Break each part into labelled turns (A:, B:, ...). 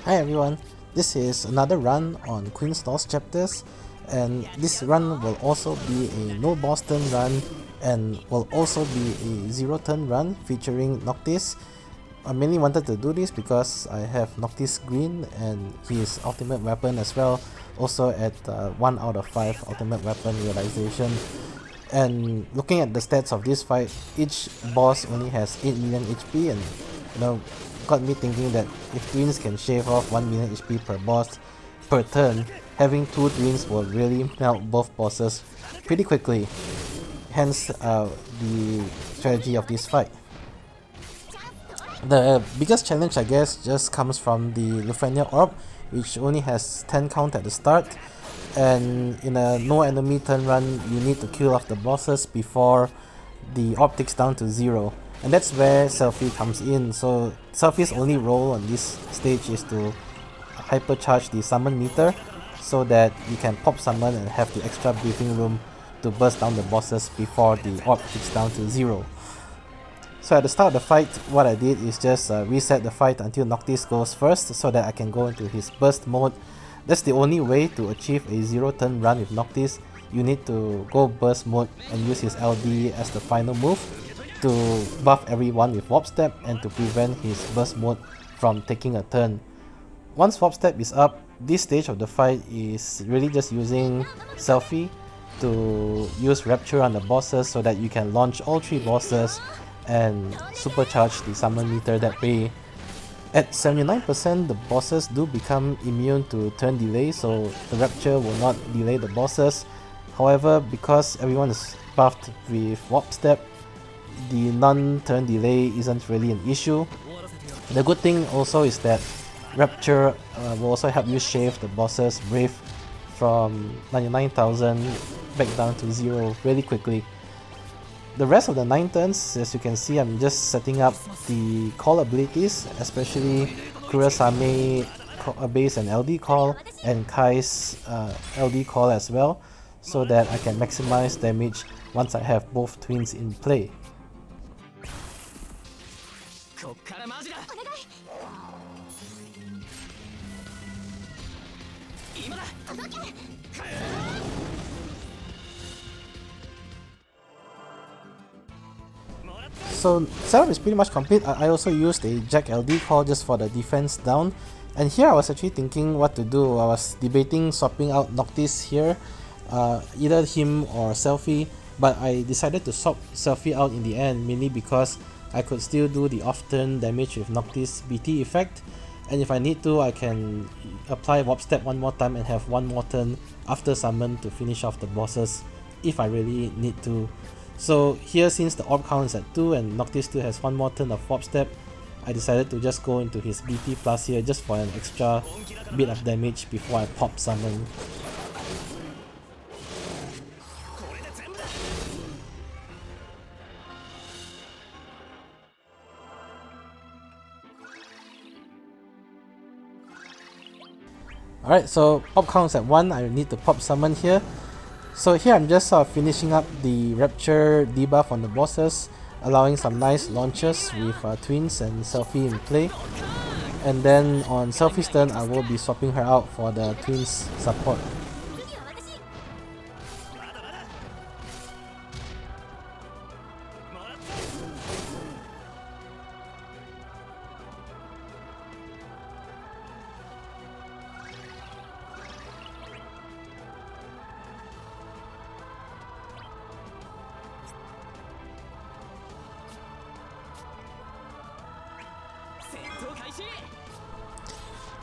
A: Hi everyone, this is another run on Queen's Lost chapters, and this run will also be a no boss turn run and will also be a 0 turn run featuring Noctis. I mainly wanted to do this because I have Noctis Green and his ultimate weapon as well, also at 1 out of 5 ultimate weapon realization. And looking at the stats of this fight, each boss only has 8 million HP, and got me thinking that if twins can shave off 1 million HP per boss per turn, having 2 twins will really melt both bosses pretty quickly. Hence the strategy of this fight. The biggest challenge, I guess, just comes from the Lufenia orb, which only has 10 count at the start, and in a no enemy turn run you need to kill off the bosses before the orb ticks down to 0, and that's where Selphie comes in. So Selphie's only role on this stage is to hypercharge the summon meter so that you can pop summon and have the extra breathing room to burst down the bosses before the orb ticks down to 0. So at the start of the fight, what I did is just reset the fight until Noctis goes first so that I can go into his burst mode. That's the only way to achieve a 0 turn run with Noctis. You need to go burst mode and use his LD as the final move to buff everyone with Warpstep and to prevent his burst mode from taking a turn. Once Warpstep is up, this stage of the fight is really just using Selphie to use Rapture on the bosses so that you can launch all 3 bosses and supercharge the summon meter that way. At 79%, the bosses do become immune to turn delay, so the Rapture will not delay the bosses. However, because everyone is buffed with Warpstep, the non-turn delay isn't really an issue. The good thing also is that Rapture will also help you shave the boss's Brave from 99,000 back down to 0 really quickly. The rest of the 9 turns, as you can see, I'm just setting up the call abilities, especially Kurasame base and LD call, and Keiss LD call as well, so that I can maximize damage once I have both twins in play. So setup is pretty much complete. I also used a Jack LD call just for the defense down, and here I was actually thinking what to do. I was debating swapping out Noctis here, either him or Selphie, but I decided to swap Selphie out in the end, mainly because I could still do the off-turn damage with Noctis BT effect, and if I need to, I can apply Warpstep one more time and have one more turn after summon to finish off the bosses if I really need to. So here, since the orb count is at 2 and Noctis still has one more turn of Warpstep, I decided to just go into his BT plus here just for an extra bit of damage before I pop summon. Alright, so orb count is at 1, I need to pop summon here. So here I'm just finishing up the Rapture debuff on the bosses, allowing some nice launches with twins and Selphie in play. And then on Selphie's turn, I will be swapping her out for the twins support.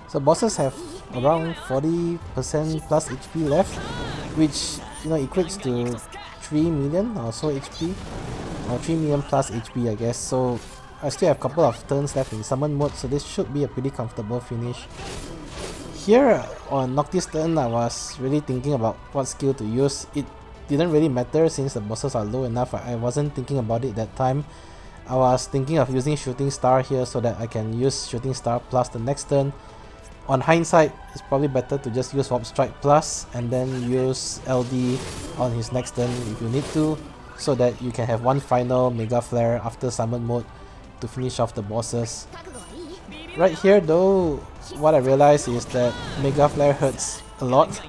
A: So bosses have around 40% plus HP left, which equates to 3 million or so HP, or 3 million plus HP, I guess. So I still have a couple of turns left in summon mode, so this should be a pretty comfortable finish. Here on Noctis turn, I was really thinking about what skill to use. It didn't really matter since the bosses are low enough. I wasn't thinking about it that time. I was thinking of using Shooting Star here so that I can use Shooting Star plus the next turn. On hindsight, it's probably better to just use Warp Strike plus and then use LD on his next turn if you need to, so that you can have one final Megaflare after summon mode to finish off the bosses. Right here though, what I realized is that Megaflare hurts a lot,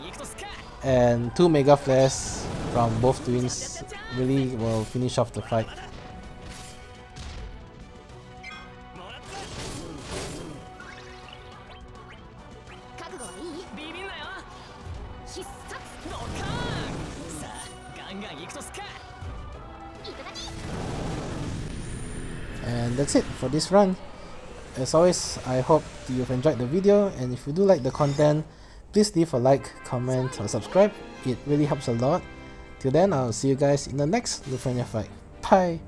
A: and 2 Megaflares from both twins really will finish off the fight. And that's it for this run. As always, I hope you've enjoyed the video, and if you do like the content, please leave a like, comment or subscribe. It really helps a lot. Till then, I'll see you guys in the next Lufenia fight. Bye!